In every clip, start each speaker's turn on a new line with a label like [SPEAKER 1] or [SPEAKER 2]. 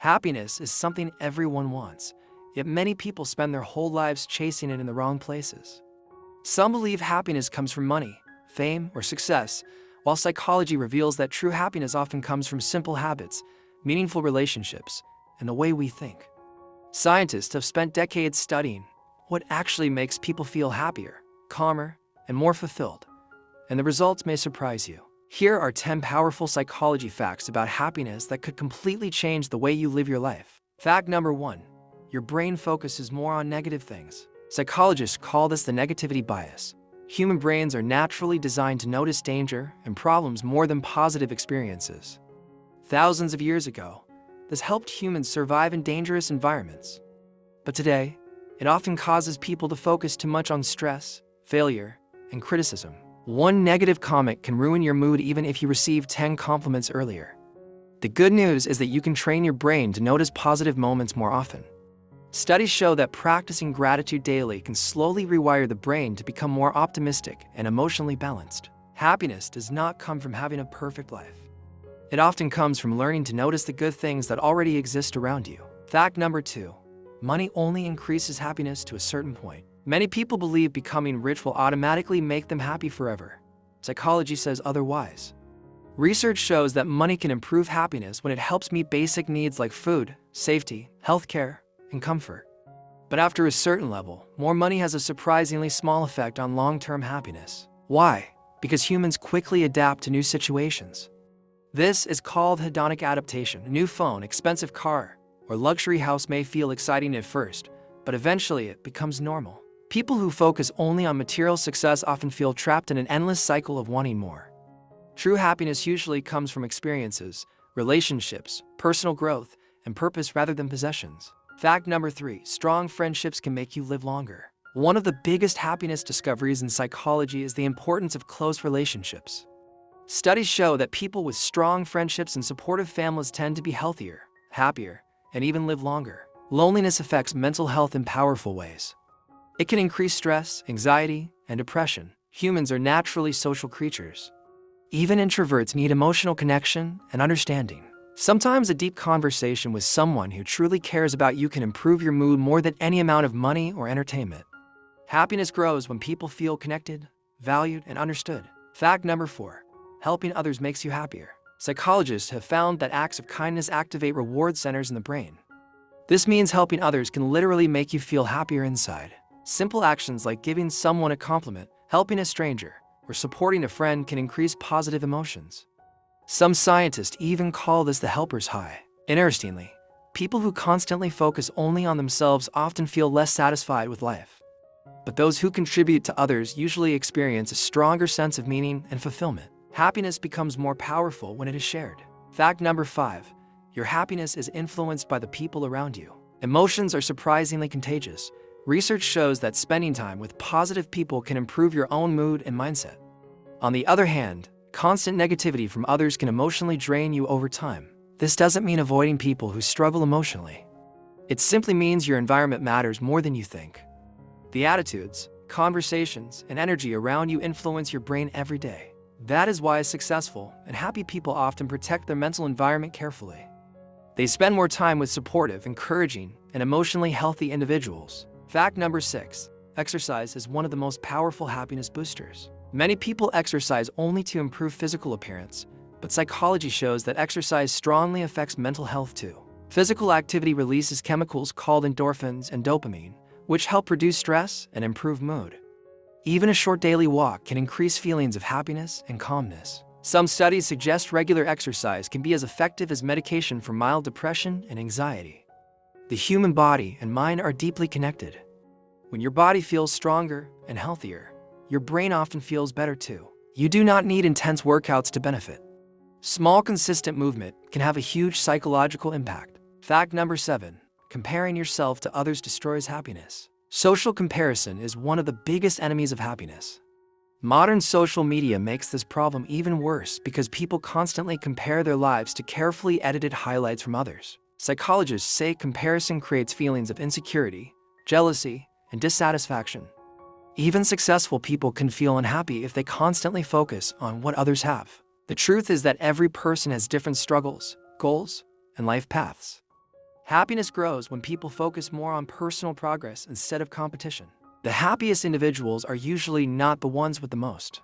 [SPEAKER 1] Happiness is something everyone wants, yet many people spend their whole lives chasing it in the wrong places. Some believe happiness comes from money, fame, or success, while psychology reveals that true happiness often comes from simple habits, meaningful relationships, and the way we think. Scientists have spent decades studying what actually makes people feel happier, calmer, and more fulfilled, and the results may surprise you. Here are 10 powerful psychology facts about happiness that could completely change the way you live your life. Fact number 1. Your brain focuses more on negative things. Psychologists call this the negativity bias. Human brains are naturally designed to notice danger and problems more than positive experiences. Thousands of years ago, this helped humans survive in dangerous environments. But today, it often causes people to focus too much on stress, failure, and criticism. One negative comment can ruin your mood even if you received 10 compliments earlier. The good news is that you can train your brain to notice positive moments more often. Studies show that practicing gratitude daily can slowly rewire the brain to become more optimistic and emotionally balanced. Happiness does not come from having a perfect life. It often comes from learning to notice the good things that already exist around you. Fact number 2. Money only increases happiness to a certain point. Many people believe becoming rich will automatically make them happy forever. Psychology says otherwise. Research shows that money can improve happiness when it helps meet basic needs like food, safety, healthcare, and comfort. But after a certain level, more money has a surprisingly small effect on long-term happiness. Why? Because humans quickly adapt to new situations. This is called hedonic adaptation. A new phone, expensive car, or luxury house may feel exciting at first, but eventually it becomes normal. People who focus only on material success often feel trapped in an endless cycle of wanting more. True happiness usually comes from experiences, relationships, personal growth, and purpose rather than possessions. Fact number 3. Strong friendships can make you live longer. One of the biggest happiness discoveries in psychology is the importance of close relationships. Studies show that people with strong friendships and supportive families tend to be healthier, happier, and even live longer. Loneliness affects mental health in powerful ways. It can increase stress, anxiety, and depression. Humans are naturally social creatures. Even introverts need emotional connection and understanding. Sometimes a deep conversation with someone who truly cares about you can improve your mood more than any amount of money or entertainment. Happiness grows when people feel connected, valued, and understood. Fact number 4. Helping others makes you happier. Psychologists have found that acts of kindness activate reward centers in the brain. This means helping others can literally make you feel happier inside. Simple actions like giving someone a compliment, helping a stranger, or supporting a friend can increase positive emotions. Some scientists even call this the helper's high. Interestingly, people who constantly focus only on themselves often feel less satisfied with life. But those who contribute to others usually experience a stronger sense of meaning and fulfillment. Happiness becomes more powerful when it is shared. Fact number 5. Your happiness is influenced by the people around you. Emotions are surprisingly contagious. Research shows that spending time with positive people can improve your own mood and mindset. On the other hand, constant negativity from others can emotionally drain you over time. This doesn't mean avoiding people who struggle emotionally. It simply means your environment matters more than you think. The attitudes, conversations, and energy around you influence your brain every day. That is why successful and happy people often protect their mental environment carefully. They spend more time with supportive, encouraging, and emotionally healthy individuals. Fact number 6. Exercise is one of the most powerful happiness boosters. Many people exercise only to improve physical appearance, but psychology shows that exercise strongly affects mental health too. Physical activity releases chemicals called endorphins and dopamine, which help reduce stress and improve mood. Even a short daily walk can increase feelings of happiness and calmness. Some studies suggest regular exercise can be as effective as medication for mild depression and anxiety. The human body and mind are deeply connected. When your body feels stronger and healthier, your brain often feels better too. You do not need intense workouts to benefit. Small, consistent movement can have a huge psychological impact. Fact number 7. Comparing yourself to others destroys happiness. Social comparison is one of the biggest enemies of happiness. Modern social media makes this problem even worse because people constantly compare their lives to carefully edited highlights from others. Psychologists say comparison creates feelings of insecurity, jealousy, and dissatisfaction. Even successful people can feel unhappy if they constantly focus on what others have. The truth is that every person has different struggles, goals, and life paths. Happiness grows when people focus more on personal progress instead of competition. The happiest individuals are usually not the ones with the most.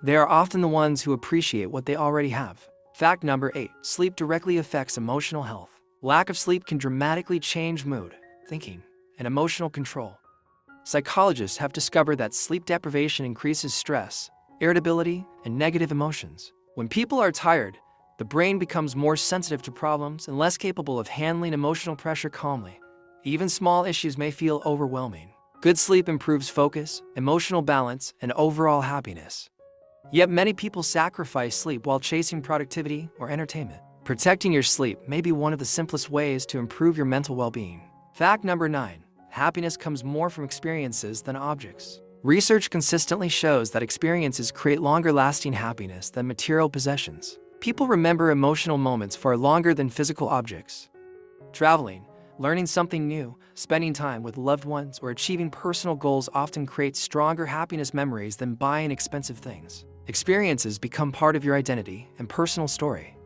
[SPEAKER 1] They are often the ones who appreciate what they already have. Fact number 8. Sleep directly affects emotional health. Lack of sleep can dramatically change mood, thinking, and emotional control. Psychologists have discovered that sleep deprivation increases stress, irritability, and negative emotions. When people are tired, the brain becomes more sensitive to problems and less capable of handling emotional pressure calmly. Even small issues may feel overwhelming. Good sleep improves focus, emotional balance, and overall happiness. Yet many people sacrifice sleep while chasing productivity or entertainment. Protecting your sleep may be one of the simplest ways to improve your mental well-being. Fact number 9. Happiness comes more from experiences than objects. Research consistently shows that experiences create longer-lasting happiness than material possessions. People remember emotional moments far longer than physical objects. Traveling, learning something new, spending time with loved ones, or achieving personal goals often create stronger happiness memories than buying expensive things. Experiences become part of your identity and personal story.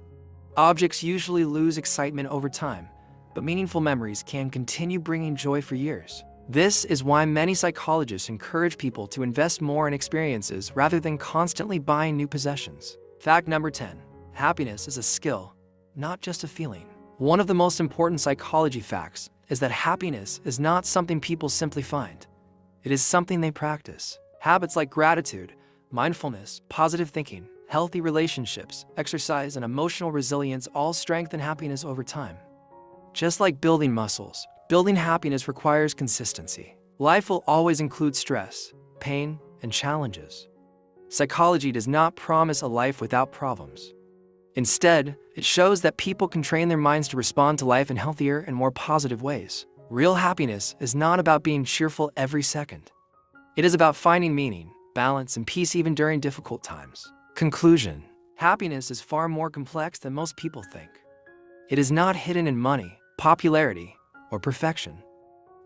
[SPEAKER 1] Objects usually lose excitement over time, but meaningful memories can continue bringing joy for years. This is why many psychologists encourage people to invest more in experiences rather than constantly buying new possessions. Fact number 10. Happiness is a skill, not just a feeling. One of the most important psychology facts is that happiness is not something people simply find. It is something they practice. Habits like gratitude, mindfulness, positive thinking, healthy relationships, exercise, and emotional resilience all strengthen happiness over time. Just like building muscles, building happiness requires consistency. Life will always include stress, pain, and challenges. Psychology does not promise a life without problems. Instead, it shows that people can train their minds to respond to life in healthier and more positive ways. Real happiness is not about being cheerful every second. It is about finding meaning, balance, and peace even during difficult times. Conclusion: happiness is far more complex than most people think. It is not hidden in money, popularity, or perfection.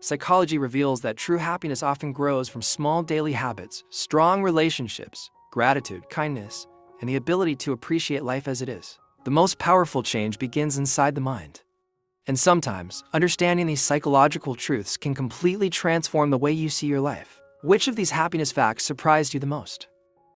[SPEAKER 1] Psychology reveals that true happiness often grows from small daily habits, strong relationships, gratitude, kindness, and the ability to appreciate life as it is. The most powerful change begins inside the mind. And sometimes, understanding these psychological truths can completely transform the way you see your life. Which of these happiness facts surprised you the most?